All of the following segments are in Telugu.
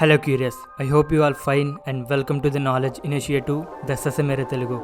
Hello curious, I hope you all fine and welcome to the Knowledge Initiative, the Sasamere Telugu.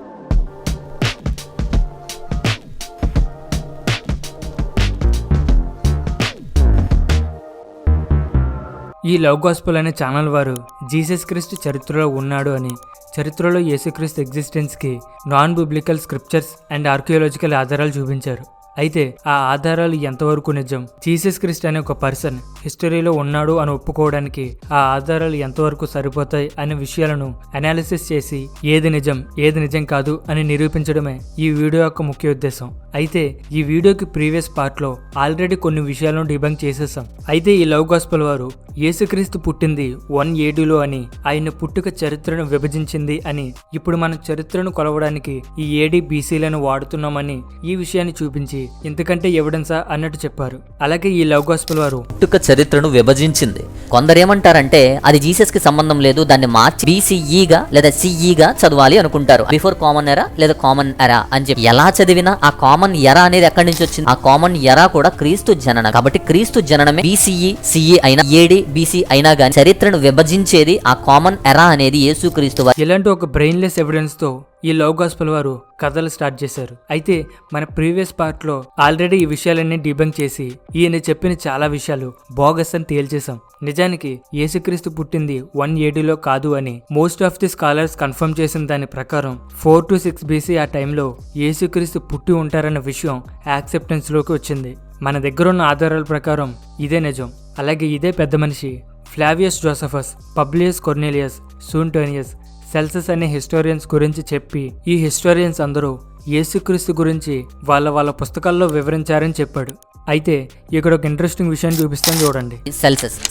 ఈ లవ్ గాస్పెల్ అనే ఛానల్ వారు జీసస్ క్రీస్తు చరిత్రలో ఉన్నాడు అని, చరిత్రలో యేసుక్రీస్తు ఎగ్జిస్టెన్స్కి non biblical scriptures and archaeological ఆధారాలు చూపించారు. అయితే ఆ ఆధారాలు ఎంతవరకు నిజం, జీసస్ క్రీస్తు అనే ఒక పర్సన్ హిస్టరీలో ఉన్నాడు అని ఒప్పుకోవడానికి ఆ ఆధారాలు ఎంతవరకు సరిపోతాయి అనే విషయాలను అనాలిసిస్ చేసి ఏది నిజం ఏది నిజం కాదు అని నిరూపించడమే ఈ వీడియో యొక్క ముఖ్య ఉద్దేశం. అయితే ఈ వీడియోకి ప్రీవియస్ పార్ట్లో ఆల్రెడీ కొన్ని విషయాలను డిబంక్ చేసేసాం. అయితే ఈ లవ్ గాస్పెల్ వారు యేసుక్రీస్తు పుట్టింది 180లో అని, ఆయన పుట్టుక చరిత్రను విభజించింది అని, ఇప్పుడు మన చరిత్రను కొలవడానికి ఈ AD BCలను వాడుతున్నామని ఈ విషయాన్ని చూపించి ఇంతకంటే ఎవిడెన్సా అన్నట్టు చెప్పారు. అలాగే ఈ లవ్ గాస్పెల్ వారు పుట్టుక చరిత్రను విభజించింది. కొందరేమంటారంటే అది జీసస్ కి సంబంధం లేదు, దాన్ని మార్చి BCEగా లేదా CEగా చదవాలి అనుకుంటారు. బిఫోర్ కామన్ ఎరా లేదా కామన్ ఎరా అని చెప్పి ఎలా చదివినా ఆ కామన్ ఎరా అనేది ఎక్కడి నుంచి వచ్చింది? ఆ కామన్ ఎరా కూడా క్రీస్తు జననం. కాబట్టి క్రీస్తు జననమే BCE CE అయినా AD BC అయినా గానీ చరిత్రను విభజించేది ఆ కామన్ ఎరా అనేది యేసుక్రీస్తు. ఇలాంటి ఒక బ్రెయిన్లెస్ ఎవిడెన్స్ తో ఈ లవ్ గాస్పెల్ వారు కథలు స్టార్ట్ చేశారు. అయితే మన ప్రీవియస్ పార్ట్ లో ఆల్రెడీ ఈ విషయాలన్నీ డిబంక్ చేసి ఈయన చెప్పిన చాలా విషయాలు బోగస్ అని తేల్చేశాం. నిజానికి యేసుక్రీస్తు పుట్టింది 180లో కాదు అని most of the scholars confirm చేసిన దాని ప్రకారం 4 to 6 BC ఆ టైంలో యేసుక్రీస్తు పుట్టి ఉంటారన్న విషయం యాక్సెప్టెన్స్ లోకి వచ్చింది. మన దగ్గర ఉన్న ఆధారాల ప్రకారం ఇదే నిజం. అలాగే ఇదే పెద్ద మనిషి ఫ్లావియస్ జోసెఫస్, పబ్లియస్ కొర్నేలియస్, సూంటోనియస్, సెల్సస్ అనే హిస్టోరియన్స్ గురించి చెప్పి ఈ హిస్టోరియన్స్ అందరూ యేసుక్రీస్తు గురించి వాళ్ళ పుస్తకాల్లో వివరించారని చెప్పాడు. అయితే ఇక్కడ ఒక ఇంట్రెస్టింగ్ విషయం చూపిస్తాను చూడండి.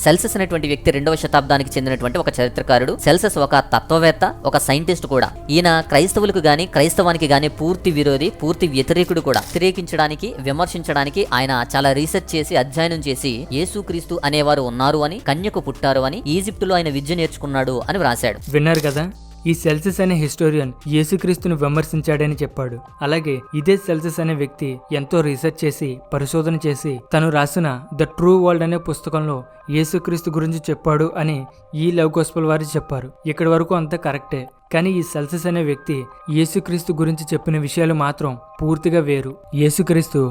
సెల్సస్ అనేటువంటి వ్యక్తి 2వ శతాబ్దానికి చెందినటువంటి ఒక చరిత్రకారుడు. సెల్సస్ ఒక తత్వవేత్త, ఒక సైంటిస్ట్ కూడా. ఈయన క్రైస్తవులకు గాని క్రైస్తవానికి గాని పూర్తి విరోధి, పూర్తి వ్యతిరేకుడు కూడా. వ్యతిరేకించడానికి, విమర్శించడానికి ఆయన చాలా రీసెర్చ్ చేసి అధ్యయనం చేసి యేసుక్రీస్తు అనేవారు ఉన్నారు అని, కన్యకు పుట్టారు అని, ఈజిప్టులో ఆయన విద్య నేర్చుకున్నాడు అని వ్రాశాడు. విన్నారు కదా, ఈ సెల్సస్ అనే హిస్టోరియన్ యేసుక్రీస్తును విమర్శించాడని చెప్పాడు. అలాగే ఇదే సెల్సస్ అనే వ్యక్తి ఎంతో రీసెర్చ్ చేసి పరిశోధన చేసి తను రాసిన ద ట్రూ వరల్డ్ అనే పుస్తకంలో యేసుక్రీస్తు గురించి చెప్పాడు అని ఈ లవ్ గాస్పెల్ వారు చెప్పారు. ఇక్కడి వరకు అంతా కరెక్టే. కానీ ఈ సెల్సస్ అనే వ్యక్తి యేసుక్రీస్తు గురించి చెప్పిన విషయాలు మాత్రం పూర్తిగా వేరు. యేసుక్రీస్తు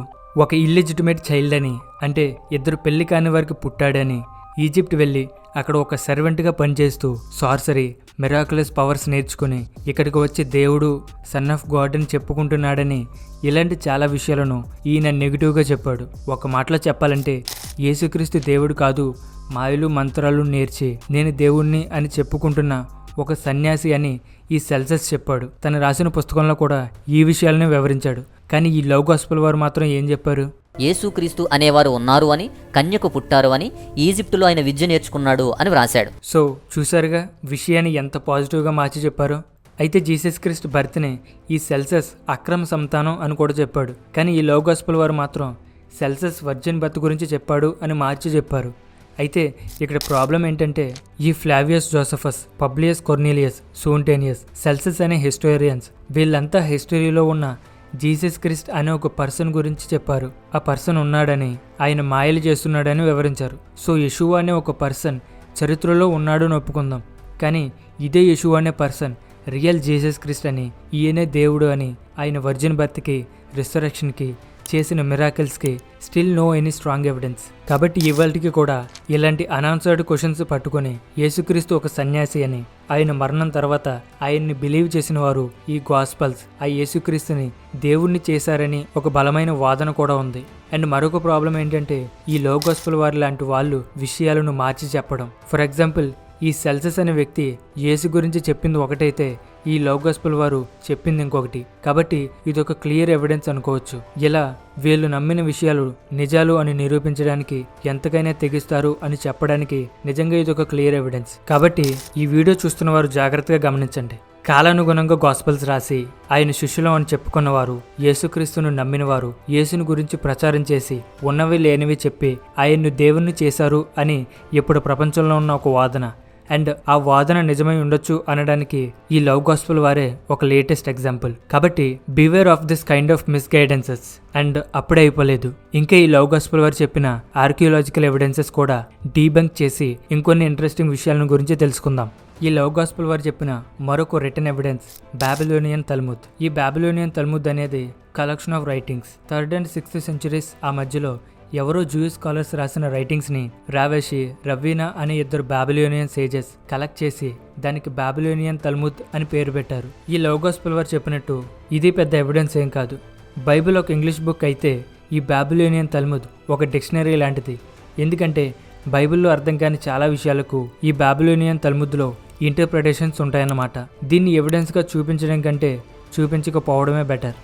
ఒక ఇల్లిజిటిమేట్ చైల్డ్ అని, అంటే 2 పెళ్లి కాని వారికి పుట్టాడని, ఈజిప్ట్ వెళ్ళి అక్కడ ఒక సర్వెంట్గా పనిచేస్తూ సార్సరీ, మిరాకులస్ పవర్స్ నేర్చుకుని ఇక్కడికి వచ్చి దేవుడు, సన్ ఆఫ్ గాడ్ అని చెప్పుకుంటున్నాడని, ఇలాంటి చాలా విషయాలను ఈయన నెగిటివ్గా చెప్పాడు. ఒక మాటలో చెప్పాలంటే యేసుక్రీస్తు దేవుడు కాదు, మాయలు మంత్రాలు నేర్చి నేను దేవుణ్ణి అని చెప్పుకుంటున్న ఒక సన్యాసి అని ఈ సెల్సస్ చెప్పాడు. తను రాసిన పుస్తకంలో కూడా ఈ విషయాలను వివరించాడు. కానీ ఈ లవ్ గాస్పెల్ వారు మాత్రం ఏం చెప్పారు? యేసుక్రీస్తు అనేవారు ఉన్నారు అని, కన్యకు పుట్టారు అని, ఈజిప్టులో ఆయన విద్య నేర్చుకున్నాడు అని వ్రాశాడు. సో చూసారుగా విషయాన్ని ఎంత పాజిటివ్గా మార్చి చెప్పారో. అయితే జీసస్ క్రీస్తు బర్త్నే ఈ సెల్సస్ అక్రమ సంతానం అని కూడా చెప్పాడు. కానీ ఈ లవ్ గాస్పెల్ వారు మాత్రం సెల్సస్ వర్జిన్ బర్త్ గురించి చెప్పాడు అని మార్చి చెప్పారు. అయితే ఇక్కడ ప్రాబ్లం ఏంటంటే ఈ ఫ్లావియస్ జోసెఫస్, పబ్లియస్ కొర్నేలియస్, సూంటేనియస్, సెల్సస్ అనే హిస్టోరియన్స్ వీళ్ళంతా హిస్టరీలో ఉన్న జీసస్ క్రీస్తు అనే ఒక పర్సన్ గురించి చెప్పారు. ఆ పర్సన్ ఉన్నాడని, ఆయన మాయలు చేస్తున్నాడని వివరించారు. సో యెషువా అనే ఒక పర్సన్ చరిత్రలో ఉన్నాడు అని ఒప్పుకుందాం. కానీ ఇదే యెషువా అనే పర్సన్ రియల్ జీసస్ క్రీస్తు అని, ఈయనే దేవుడు అని, ఆయన వర్జిన్ బర్త్కి, రిసరెక్షన్కి చేసిన మిరాకిల్స్కి still no any strong evidence. కాబట్టి ఇవాళకి కూడా ఇలాంటి అనాన్సర్డ్ క్వశ్చన్స్ పట్టుకొని యేసుక్రీస్తు ఒక సన్యాసి అని, ఆయన మరణం తర్వాత ఆయన్ని బిలీవ్ చేసిన వారు ఈ గాస్పల్స్ ఆ యేసుక్రీస్తుని దేవుణ్ణి చేశారని ఒక బలమైన వాదన కూడా ఉంది. అండ్ మరొక ప్రాబ్లం ఏంటంటే ఈ లవ్ గాస్పెల్ వారి లాంటి వాళ్ళు విషయాలను మార్చి చెప్పడం. ఫర్ ఎగ్జాంపుల్ ఈ సెల్సస్ అనే వ్యక్తి యేసు గురించి చెప్పింది ఒకటైతే ఈ లవ్ గాస్పెల్ వారు చెప్పింది ఇంకొకటి. కాబట్టి ఇది ఒక క్లియర్ ఎవిడెన్స్ అనుకోవచ్చు. ఇలా వీళ్ళు నమ్మిన విషయాలు నిజాలు అని నిరూపించడానికి ఎంతకైనా తెగిస్తారు అని చెప్పడానికి నిజంగా ఇది ఒక క్లియర్ ఎవిడెన్స్. కాబట్టి ఈ వీడియో చూస్తున్న వారు జాగ్రత్తగా గమనించండి. కాలానుగుణంగా గాస్పెల్స్ రాసి ఆయన శిష్యులం అని చెప్పుకున్నవారు, యేసుక్రీస్తును నమ్మినవారు, యేసుని గురించి ప్రచారం చేసి ఉన్నవి లేనివి చెప్పి ఆయన్ను దేవుణ్ణి చేశారు అని ఇప్పుడు ప్రపంచంలో ఉన్న ఒక వాదన. అండ్ ఆ వాదన నిజమై ఉండొచ్చు అనడానికి ఈ లవ్ గాస్పుల్ వారే ఒక లేటెస్ట్ ఎగ్జాంపుల్. కాబట్టి beware of this kind of misguidances. And అప్పుడే అయిపోలేదు, ఇంకా ఈ లవ్ గాస్పుల్ వారు చెప్పిన ఆర్కియోలాజికల్ ఎవిడెన్సెస్ కూడా డీబంక్ చేసి ఇంకొన్ని ఇంట్రెస్టింగ్ విషయాలను గురించి తెలుసుకుందాం. ఈ లవ్ గాస్పుల్ వారు చెప్పిన మరొక రిటన్ ఎవిడెన్స్ బాబిలోనియన్ తల్ముద్. ఈ బాబిలోనియన్ తల్ముద్ అనేది collection of writings 3rd and 6th centuries. ఆ మధ్యలో ఎవరో జూయిష్ స్కాలర్స్ రాసిన రైటింగ్స్ ని రావేషి, రవీనా అనే 2 బాబిలోనియన్ సేజెస్ కలెక్ట్ చేసి దానికి బాబిలోనియన్ తల్ముద్ అని పేరు పెట్టారు. ఈ లవ్ గాస్పుల్ వారు చెప్పినట్టు ఇది పెద్ద ఎవిడెన్స్ ఏం కాదు. బైబిల్ ఒక ఇంగ్లీష్ బుక్ అయితే ఈ బాబిలోనియన్ తల్ముద్ ఒక డిక్షనరీ లాంటిది. ఎందుకంటే బైబిల్లో అర్థం కాని చాలా విషయాలకు ఈ బాబిలోనియన్ తల్ముద్లో ఇంటర్ప్రిటేషన్స్ ఉంటాయన్నమాట. దీన్ని ఎవిడెన్స్గా చూపించడం కంటే చూపించకపోవడమే బెటర్.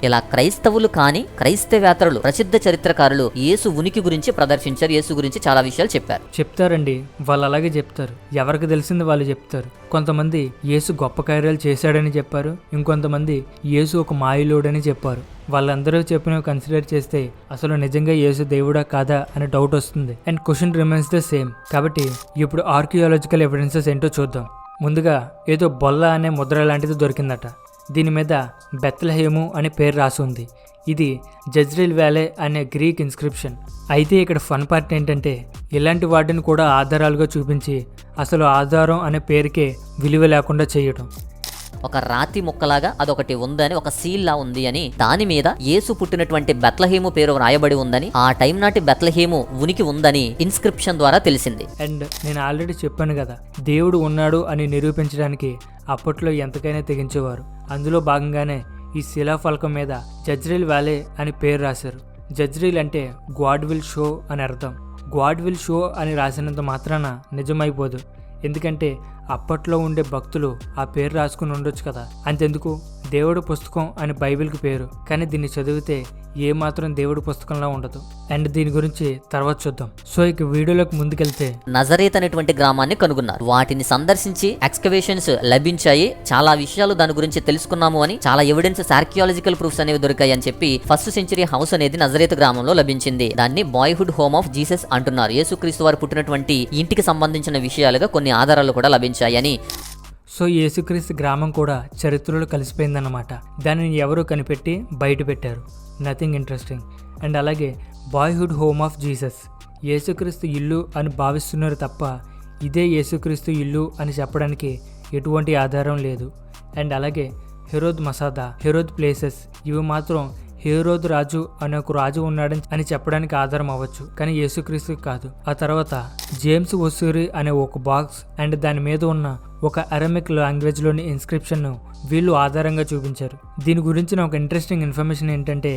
ఇలా క్రైస్తవులు కాని క్రైస్తవేతరులు, ప్రసిద్ధ చరిత్రకారులు యేసు ఉనికి గురించి ప్రదర్శించారు. యేసు గురించి చాలా విషయాలు చెప్తారండి. వాళ్ళు అలాగే చెప్తారు, ఎవరికి తెలిసింది వాళ్ళు చెప్తారు. కొంతమంది యేసు గొప్ప కార్యాలు చేశాడని చెప్పారు, ఇంకొంతమంది యేసు ఒక మాయలోడని చెప్పారు. వాళ్ళందరూ చెప్పినవి కన్సిడర్ చేస్తే అసలు నిజంగా యేసు దేవుడా కాదా అనే డౌట్ వస్తుంది. And question remains the same. కాబట్టి ఇప్పుడు ఆర్కియాలజికల్ ఎవిడెన్సెస్ ఏంటో చూద్దాం. ముందుగా ఏదో బొల్ల అనే ముద్ర లాంటిది దొరికిందట. దీని మీద బెత్లెహేము అనే పేరు రాసి ఉంది. ఇది జజ్రేల్ వ్యాలే అనే గ్రీక్ ఇన్స్క్రిప్షన్. అయితే ఇక్కడ ఫన్ పార్ట్ ఏంటంటే ఇలాంటి వాటిని కూడా ఆధారాలుగా చూపించి అసలు ఆధారం అనే పేరుకే విలువ లేకుండా చేయటం. ఒక రాతి ముక్కలాగా అదొకటి ఉందని, ఒక సీల్ లా ఉంది అని, దాని మీద యేసు పుట్టినటువంటి బెత్లెహేము పేరు రాయబడి ఉందని, ఆ టైం నాటి బెత్లెహేము ఉనికి ఉందని ఇన్స్క్రిప్షన్ ద్వారా తెలిసింది. అండ్ నేను ఆల్రెడీ చెప్పాను కదా, దేవుడు ఉన్నాడు అని నిరూపించడానికి అప్పట్లో ఎంతకైనా తెగించేవారు. అందులో భాగంగానే ఈ శిలాఫలకం మీద జజ్రేల్ వ్యాలే అని పేరు రాశారు. జజ్రేల్ అంటే గాడ్ విల్ షో అని అర్థం. గాడ్ విల్ షో అని రాసినంత మాత్రాన నిజమైపోదు. ఎందుకంటే అప్పట్లో ఉండే భక్తులు ఆ పేరు రాసుకుని ఉండొచ్చు కదా. అంతెందుకు, దేవుడు పుస్తకం అని బైబిల్కి పేరు, కానీ దీన్ని చదివితే ఏమాత్రం దేవుడి పుస్తకంలా ఉండదు. అండ్ దీని గురించి తర్వాత చూద్దాం. సో ఇక వీడియోలోకి ముందుకెళ్తే, నజరేత్ అనేటువంటి గ్రామాన్ని కనుగొన్నారు. వాటిని సందర్శించి ఎక్స్కవేషన్స్ లభించాయి, చాలా విషయాలు దాని గురించి తెలుసుకున్నాము అని, చాలా ఎవిడెన్సెస్, ఆర్కియాలజికల్ ప్రూఫ్స్ అనేవి దొరికాయి అని చెప్పి 1st century హౌస్ అనేది నజరేత్ గ్రామంలో లభించింది. దాన్ని బాయ్హుడ్ హోమ్ ఆఫ్ జీసస్ అంటున్నారు. యేసుక్రీస్తు వారు పుట్టినటువంటి ఇంటికి సంబంధించిన విషయాలుగా కొన్ని ఆధారాలు కూడా లభించాయి అని. సో యేసుక్రీస్తు గ్రామం కూడా చరిత్రలో కలిసిపోయిందన్నమాట. దానిని ఎవరో కనిపెట్టి బయట పెట్టారు. Nothing interesting. అండ్ అలాగే బాయ్హుడ్ హోమ్ ఆఫ్ జీసస్, యేసుక్రీస్తు ఇల్లు అని భావిస్తున్నారు తప్ప ఇదే యేసుక్రీస్తు ఇల్లు అని చెప్పడానికి ఎటువంటి ఆధారం లేదు. అండ్ అలాగే హెరోద్ మసాదా, హెరోద్ ప్లేసెస్, ఇవి మాత్రం హేరోద్ రాజు అనే ఒక రాజు ఉన్నాడని అని చెప్పడానికి ఆధారం అవ్వచ్చు, కానీ యేసుక్రీస్తు కాదు. ఆ తర్వాత జేమ్స్ ఒస్సూరి అనే ఒక బాక్స్ అండ్ దాని మీద ఉన్న ఒక అరమిక్ లాంగ్వేజ్లోని ఇన్స్క్రిప్షన్ను వీళ్ళు ఆధారంగా చూపించారు. దీని గురించిన ఒక ఇంట్రెస్టింగ్ ఇన్ఫర్మేషన్ ఏంటంటే,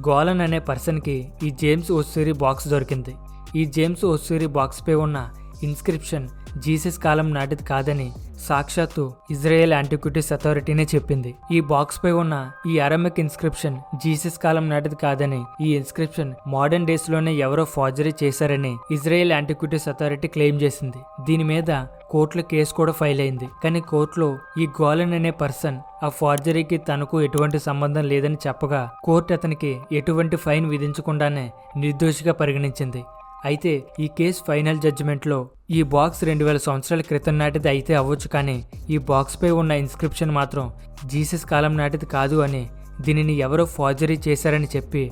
గోలన్ అనే పర్సన్కి ఈ జేమ్స్ ఒస్సూరి బాక్స్ దొరికింది. ఈ జేమ్స్ ఒస్సూరి బాక్స్పై ఉన్న ఇన్స్క్రిప్షన్ జీసస్ కాలం నాటిది కాదని సాక్షాత్తు ఇజ్రాయెల్ యాంటిక్విటీస్ అథారిటీనే చెప్పింది. ఈ బాక్స్ పై ఉన్న ఈ అరమిక్ ఇన్స్క్రిప్షన్ జీసస్ కాలం నాటిది కాదని, ఈ ఇన్స్క్రిప్షన్ మోడర్న్ డేస్ లోనే ఎవరో ఫార్జరీ చేశారని ఇజ్రాయెల్ యాంటిక్విటీస్ అథారిటీ క్లెయిమ్ చేసింది. దీని మీద కోర్టులో కేసు కూడా ఫైల్ అయింది. కానీ కోర్టులో ఈ గోలన్ అనే పర్సన్ ఆ ఫార్జరీకి తనకు ఎటువంటి సంబంధం లేదని చెప్పగా కోర్టు అతనికి ఎటువంటి ఫైన్ విధించకుండానే నిర్దోషిగా పరిగణించింది. అయితే ఈ కేసు ఫైనల్ జడ్జిమెంట్లో ఈ బాక్స్ 2000 సంవత్సరాల క్రితం నాటిది అయితే అవ్వచ్చు, కానీ ఈ బాక్స్పై ఉన్న ఇన్స్క్రిప్షన్ మాత్రం జీసస్ కాలం నాటిది కాదు అని, దీనిని ఎవరో ఫార్జరీ చేశారని చెప్పి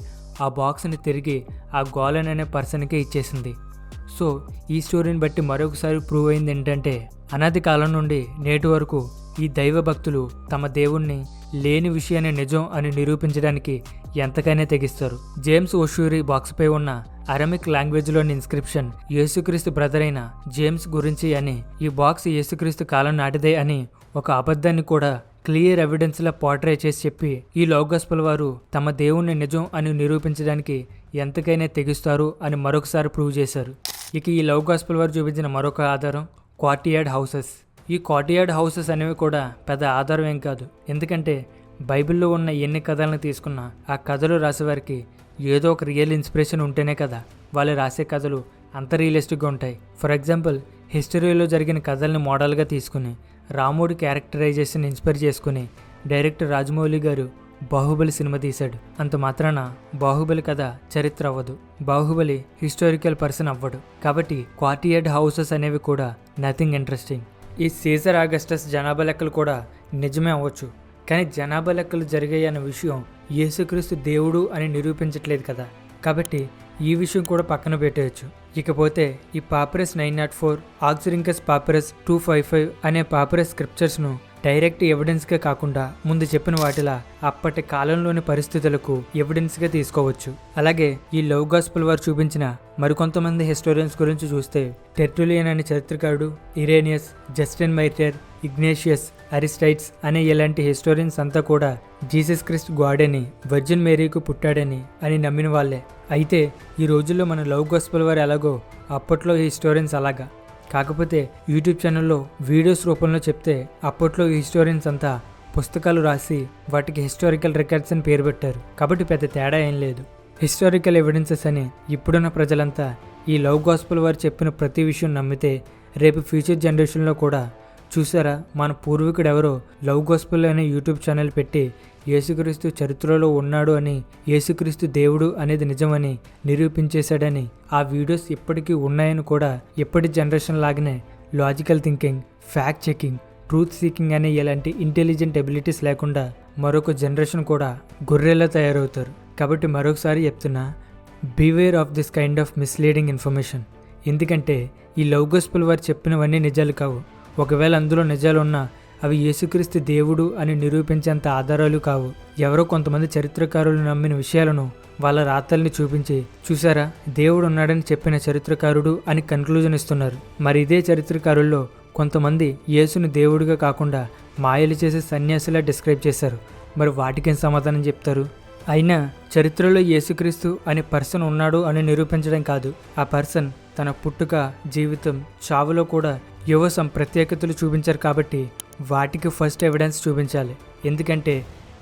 ఆ బాక్స్ని తిరిగి ఆ గోలన్ అనే పర్సన్కే ఇచ్చేసింది. సో ఈ స్టోరీని బట్టి మరొకసారి ప్రూవ్ అయింది ఏంటంటే, అనాది కాలం నుండి నేటి వరకు ఈ దైవ భక్తులు తమ దేవుణ్ణి లేని విషయాన్ని నిజం అని నిరూపించడానికి ఎంతకైనా తెగిస్తారు. జేమ్స్ ఒషూరి బాక్స్పై ఉన్న అరమిక్ లాంగ్వేజ్లోని ఇన్స్క్రిప్షన్ యేసుక్రీస్తు బ్రదర్ అయిన జేమ్స్ గురించి అని, ఈ బాక్స్ యేసుక్రీస్తు కాలం నాటిదే అని ఒక అబద్ధాన్ని కూడా క్లియర్ ఎవిడెన్స్లా పోర్ట్రే చేసి చెప్పి ఈ లౌగాస్పల్ వారు తమ దేవుణ్ణి నిజం అని నిరూపించడానికి ఎంతకైనా తెగిస్తారు అని మరొకసారి ప్రూవ్ చేశారు. ఇక ఈ లౌగాస్పల్ వారు చూపించిన మరొక ఆధారం కోర్టియార్డ్ హౌసెస్. ఈ కోర్టియార్డ్ హౌసెస్ అనేవి కూడా పెద్ద ఆధారం ఏం కాదు. ఎందుకంటే బైబిల్లో ఉన్న ఎన్ని కథలను తీసుకున్నా ఆ కథలు రాసేవారికి ఏదో ఒక రియల్ ఇన్స్పిరేషన్ ఉంటేనే కదా వాళ్ళు రాసే కథలు అంత రియలిస్టిక్గా ఉంటాయి. ఫర్ ఎగ్జాంపుల్, హిస్టరీలో జరిగిన కథల్ని మోడల్గా తీసుకుని రాముడి క్యారెక్టరైజేషన్ ఇన్స్పైర్ చేసుకుని డైరెక్టర్ రాజమౌళి గారు బాహుబలి సినిమా తీశాడు. అంత మాత్రాన బాహుబలి కథ చరిత్ర అవ్వదు. బాహుబలి హిస్టారికల్ పర్సన్ అవ్వడు. కాబట్టి క్వార్టియర్డ్ హౌసెస్ అనేవి కూడా నథింగ్ ఇంట్రెస్టింగ్. ఈ సీజర్ ఆగస్టస్ జనాభా లెక్కలు కూడా నిజమే అవ్వచ్చు. కానీ జనాభా లెక్కలు జరిగాయి అన్న విషయం యేసుక్రీస్తు దేవుడు అని నిరూపించట్లేదు కదా. కాబట్టి ఈ విషయం కూడా పక్కన పెట్టేయచ్చు. ఇకపోతే ఈ పాపిరస్ 904, ఆక్సిరింకస్ పాపిరస్ 255 అనే పాపిరస్ స్క్రిప్చర్స్ను డైరెక్ట్ ఎవిడెన్స్గా కాకుండా ముందు చెప్పిన వాటిలా అప్పటి కాలంలోని పరిస్థితులకు ఎవిడెన్స్గా తీసుకోవచ్చు. అలాగే ఈ లవ్ గాస్పుల్ వారు చూపించిన మరికొంతమంది హిస్టోరియన్స్ గురించి చూస్తే టెర్టులియన్ అనే చరిత్రకారుడు, ఇరేనియస్, జస్టిన్ మైటర్, ఇగ్నేషియస్, అరిస్టైట్స్ అనే ఇలాంటి హిస్టోరియన్స్ అంతా కూడా జీసస్ క్రిస్ట్ గాడని, వర్జిన్ మేరీకు పుట్టాడని అని నమ్మిన వాళ్ళే. అయితే ఈ రోజుల్లో మన లవ్ గాస్పుల్ వారు ఎలాగో అప్పట్లో ఈ హిస్టోరియన్స్ అలాగా. కాకపోతే యూట్యూబ్ ఛానల్లో వీడియోస్ రూపంలో చెప్తే అప్పట్లో ఈ హిస్టోరియన్స్ అంతా పుస్తకాలు రాసి వాటికి హిస్టారికల్ రికార్డ్స్ అని పేరు పెట్టారు. కాబట్టి పెద్ద తేడా ఏం లేదు. హిస్టారికల్ ఎవిడెన్సెస్ అని ఇప్పుడున్న ప్రజలంతా ఈ లవ్ గాస్పుల్ వారు చెప్పిన ప్రతి విషయం నమ్మితే రేపు ఫ్యూచర్ జనరేషన్లో కూడా చూసారా మన పూర్వీకుడు ఎవరో లవ్ గాస్పుల్ అనే యూట్యూబ్ ఛానల్ పెట్టి యేసుక్రీస్తు చరిత్రలో ఉన్నాడు అని, యేసుక్రీస్తు దేవుడు అనేది నిజమని నిరూపించేశాడని, ఆ వీడియోస్ ఇప్పటికీ ఉన్నాయని కూడా ఇప్పటి జనరేషన్ లాగానే logical thinking, fact checking, truth seeking అనే ఇలాంటి ఇంటెలిజెంట్ ఎబిలిటీస్ లేకుండా మరొక జనరేషన్ కూడా గొర్రెలా తయారవుతారు. కాబట్టి మరొకసారి చెప్తున్నా, beware of this kind of misleading information. ఎందుకంటే ఈ లవ్ గాస్పుల్ వారు చెప్పినవన్నీ నిజాలు కావు. ఒకవేళ అందులో నిజాలు ఉన్నా అవి యేసుక్రీస్తు దేవుడు అని నిరూపించేంత ఆధారాలు కావు. ఎవరో కొంతమంది చరిత్రకారులు నమ్మిన విషయాలను వాళ్ళ రాతల్ని చూపించి చూసారా దేవుడు ఉన్నాడని చెప్పిన చరిత్రకారుడు అని కన్క్లూజన్ ఇస్తున్నారు. మరి ఇదే చరిత్రకారుల్లో కొంతమంది యేసుని దేవుడిగా కాకుండా మాయలు చేసే సన్యాసిలా డిస్క్రైబ్ చేశారు. మరి వాటికేం సమాధానం చెప్తారు? అయినా చరిత్రలో యేసుక్రీస్తు అనే పర్సన్ ఉన్నాడు అని నిరూపించడం కాదు, ఆ పర్సన్ తన పుట్టుక, జీవితం, చావులో కూడా ఏవో ప్రత్యేకతలు చూపించారు. కాబట్టి వాటికి ఫస్ట్ ఎవిడెన్స్ చూపించాలి. ఎందుకంటే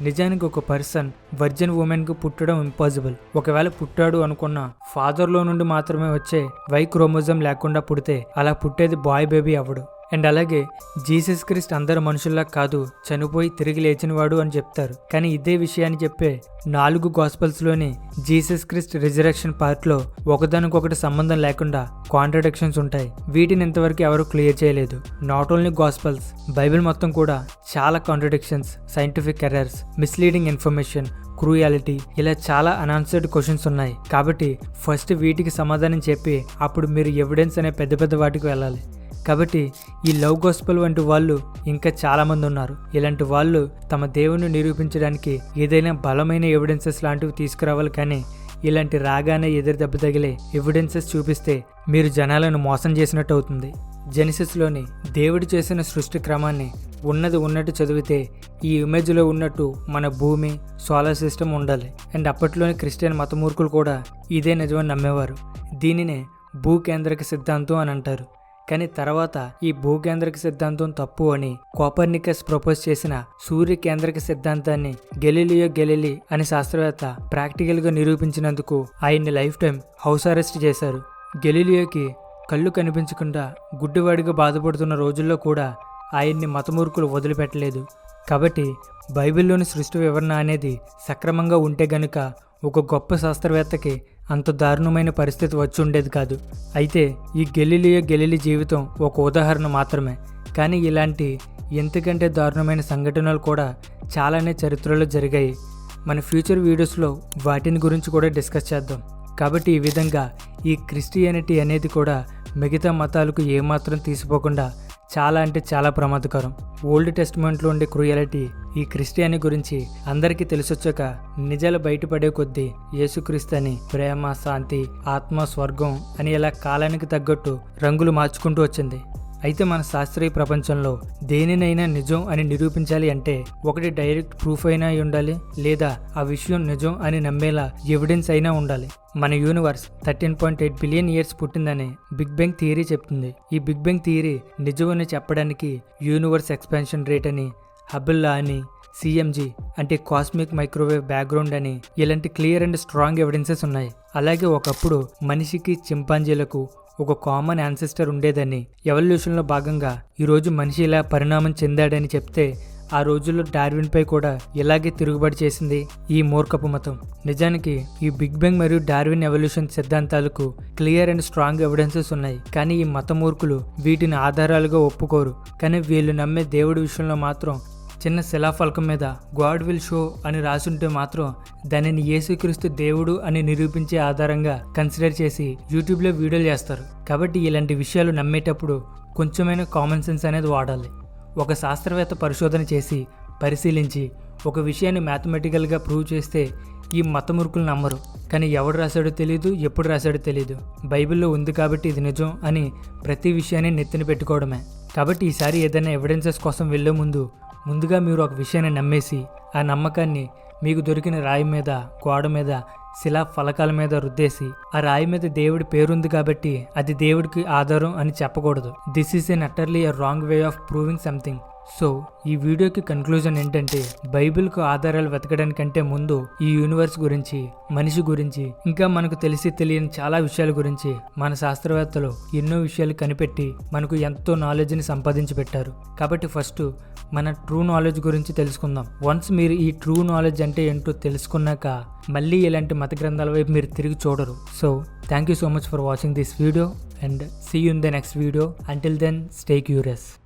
నిజానికి ఒక పర్సన్ వర్జిన్ ఉమెన్కు పుట్టడం ఇంపాసిబుల్. ఒకవేళ పుట్టాడు అనుకున్న ఫాదర్లో నుండి మాత్రమే వచ్చే వై క్రోమోజోమ్ లేకుండా పుడితే అలా పుట్టేది బాయ్ బేబీ అవ్వడు. అండ్ అలాగే జీసస్ క్రిస్ట్ అందరు మనుషుల్లా కాదు, చనిపోయి తిరిగి లేచినవాడు అని చెప్తారు. కానీ ఇదే విషయాన్ని చెప్పే 4 గాస్పల్స్లోని జీసస్ క్రిస్ట్ రిజరెక్షన్ పార్ట్లో ఒకదానికొకటి సంబంధం లేకుండా కాంట్రడిక్షన్స్ ఉంటాయి. వీటిని ఇంతవరకు ఎవరు క్లియర్ చేయలేదు. నాట్ ఓన్లీ గాస్పల్స్, బైబిల్ మొత్తం కూడా చాలా contradictions, scientific errors, misleading information, cruelty, ఇలా చాలా అన్ఆన్సర్డ్ క్వశ్చన్స్ ఉన్నాయి. కాబట్టి ఫస్ట్ వీటికి సమాధానం చెప్పి అప్పుడు మీరు ఎవిడెన్స్ అనే పెద్ద పెద్ద వాటికి వెళ్ళాలి. కాబట్టి ఈ లవ్ గాస్పెల్ వంటి వాళ్ళు ఇంకా చాలామంది ఉన్నారు. ఇలాంటి వాళ్ళు తమ దేవుని నిరూపించడానికి ఏదైనా బలమైన ఎవిడెన్సెస్ లాంటివి తీసుకురావాలి. కానీ ఇలాంటి రాగానే ఎదురు దెబ్బ తగిలే ఎవిడెన్సెస్ చూపిస్తే మీరు జనాలను మోసం చేసినట్టు అవుతుంది. జెనిసిస్లోని దేవుడు చేసిన సృష్టి క్రమాన్ని ఉన్నది ఉన్నట్టు చదివితే ఈ ఇమేజ్లో ఉన్నట్టు మన భూమి, సోలార్ సిస్టమ్ ఉండాలి. అండ్ అప్పట్లోని క్రిస్టియన్ మతమూర్ఖులు కూడా ఇదే నిజమని నమ్మేవారు. దీనినే భూకేంద్రక సిద్ధాంతం అని అంటారు. కానీ తర్వాత ఈ భూకేంద్రక సిద్ధాంతం తప్పు అని కోపర్నికస్ ప్రపోజ్ చేసిన సూర్య కేంద్రక సిద్ధాంతాన్ని గెలీలియో గెలీలీ అనే శాస్త్రవేత్త ప్రాక్టికల్గా నిరూపించినందుకు ఆయన్ని లైఫ్ టైం హౌస్ అరెస్ట్ చేశారు. గెలీలియోకి కళ్ళు కనిపించకుండా గుడ్డివాడిగా బాధపడుతున్న రోజుల్లో కూడా ఆయన్ని మతమూర్ఖులు వదిలిపెట్టలేదు. కాబట్టి బైబిల్లోని సృష్టి వివరణ అనేది సక్రమంగా ఉంటే గనుక ఒక గొప్ప శాస్త్రవేత్తకి అంత దారుణమైన పరిస్థితి వచ్చి ఉండేది కాదు. అయితే ఈ గెలీలియో గెలీలీ జీవితం ఒక ఉదాహరణ మాత్రమే. కానీ ఇలాంటి ఎంతకంటే దారుణమైన సంఘటనలు కూడా చాలానే చరిత్రలో జరిగాయి. మన ఫ్యూచర్ వీడియోస్లో వాటిని గురించి కూడా డిస్కస్ చేద్దాం. కాబట్టి ఈ విధంగా ఈ క్రిస్టియానిటీ అనేది కూడా మిగతా మతాలకు ఏమాత్రం తీసిపోకుండా చాలా అంటే చాలా ప్రమాదకరం. ఓల్డ్ టెస్ట్మెంట్లో ఉండే క్రూయాలిటీ ఈ క్రిస్టియాని గురించి అందరికీ తెలిసొచ్చాక నిజాలు బయటపడే కొద్దీ యేసుక్రీస్తు అని ప్రేమ, శాంతి, ఆత్మ, స్వర్గం అని ఇలా కాలానికి తగ్గట్టు రంగులు మార్చుకుంటూ వచ్చింది. అయితే మన శాస్త్రీయ ప్రపంచంలో దేనినైనా నిజం అని నిరూపించాలి అంటే ఒకటి డైరెక్ట్ ప్రూఫ్ అయినా ఉండాలి, లేదా ఆ విషయం నిజం అని నమ్మేలా ఎవిడెన్స్ అయినా ఉండాలి. మన యూనివర్స్ 13.8 బిలియన్ ఇయర్స్ పుట్టిందని బిగ్ బ్యాంగ్ థియరీ చెప్తుంది. ఈ బిగ్ బ్యాంగ్ థియరీ నిజమని చెప్పడానికి యూనివర్స్ ఎక్స్పాన్షన్ రేట్ అని, హబుల్ లా అని, సిఎంజీ అంటే కాస్మిక్ మైక్రోవేవ్ బ్యాక్గ్రౌండ్ అని ఇలాంటి క్లియర్ అండ్ స్ట్రాంగ్ ఎవిడెన్సెస్ ఉన్నాయి. అలాగే ఒకప్పుడు మనిషికి, చింపాంజీలకు ఒక కామన్ యాన్సెస్టర్ ఉండేదని, ఎవల్యూషన్లో భాగంగా ఈరోజు మనిషి ఇలా పరిణామం చెందాడని చెప్తే ఆ రోజుల్లో డార్విన్పై కూడా ఇలాగే తిరుగుబడి చేసింది ఈ మూర్ఖపు మతం. నిజానికి ఈ బిగ్ బ్యాంగ్ మరియు డార్విన్ ఎవల్యూషన్ సిద్ధాంతాలకు క్లియర్ అండ్ స్ట్రాంగ్ ఎవిడెన్సెస్ ఉన్నాయి. కానీ ఈ మత మూర్ఖులు వీటిని ఆధారాలుగా ఒప్పుకోరు. కానీ వీళ్ళు నమ్మే దేవుడి విషయంలో మాత్రం చిన్న శిలాఫలకం మీద గాడ్ విల్ షో అని రాసుంటే మాత్రం దానిని యేసుక్రీస్తు దేవుడు అని నిరూపించే ఆధారంగా కన్సిడర్ చేసి యూట్యూబ్లో వీడియోలు చేస్తారు. కాబట్టి ఇలాంటి విషయాలు నమ్మేటప్పుడు కొంచెమైనా కామన్ సెన్స్ అనేది వాడాలి. ఒక శాస్త్రవేత్త పరిశోధన చేసి పరిశీలించి ఒక విషయాన్ని మ్యాథమెటికల్గా ప్రూవ్ చేస్తే ఈ మతమూర్ఖులు నమ్మరు. కానీ ఎవడు రాశాడో తెలియదు, ఎప్పుడు రాశాడో తెలియదు. బైబిల్లో ఉంది కాబట్టి ఇది నిజం అని ప్రతి విషయాన్ని నెత్తిన పెట్టుకోవడమే. కాబట్టి ఈసారి ఏదైనా ఎవిడెన్సెస్ కోసం వెళ్లే ముందుగా మీరు ఒక విషయాన్ని నమ్మేసి ఆ నమ్మకాన్ని మీకు దొరికిన రాయి మీద, గోడ మీద, శిలా ఫలకాల మీద రుద్దేసి ఆ రాయి మీద దేవుడి పేరుంది కాబట్టి అది దేవుడికి ఆధారం అని చెప్పకూడదు. This is an utterly a wrong way of proving something. So ఈ వీడియోకి కన్క్లూజన్ ఏంటంటే బైబిల్కు ఆధారాలు వెతకడానికంటే ముందు ఈ యూనివర్స్ గురించి, మనిషి గురించి, ఇంకా మనకు తెలియని చాలా విషయాల గురించి మన శాస్త్రవేత్తలు ఎన్నో విషయాలు కనిపెట్టి మనకు ఎంతో నాలెడ్జ్ని సంపాదించి పెట్టారు. కాబట్టి ఫస్ట్ మన ట్రూ నాలెడ్జ్ గురించి తెలుసుకుందాం. వన్స్ మీరు ఈ ట్రూ నాలెడ్జ్ అంటే ఏంటో తెలుసుకున్నాక మళ్ళీ ఇలాంటి మత గ్రంథాల వైపు మీరు తిరిగి చూడరు. So thank you so much for watching this video and see you in the next video. Until then stay curious.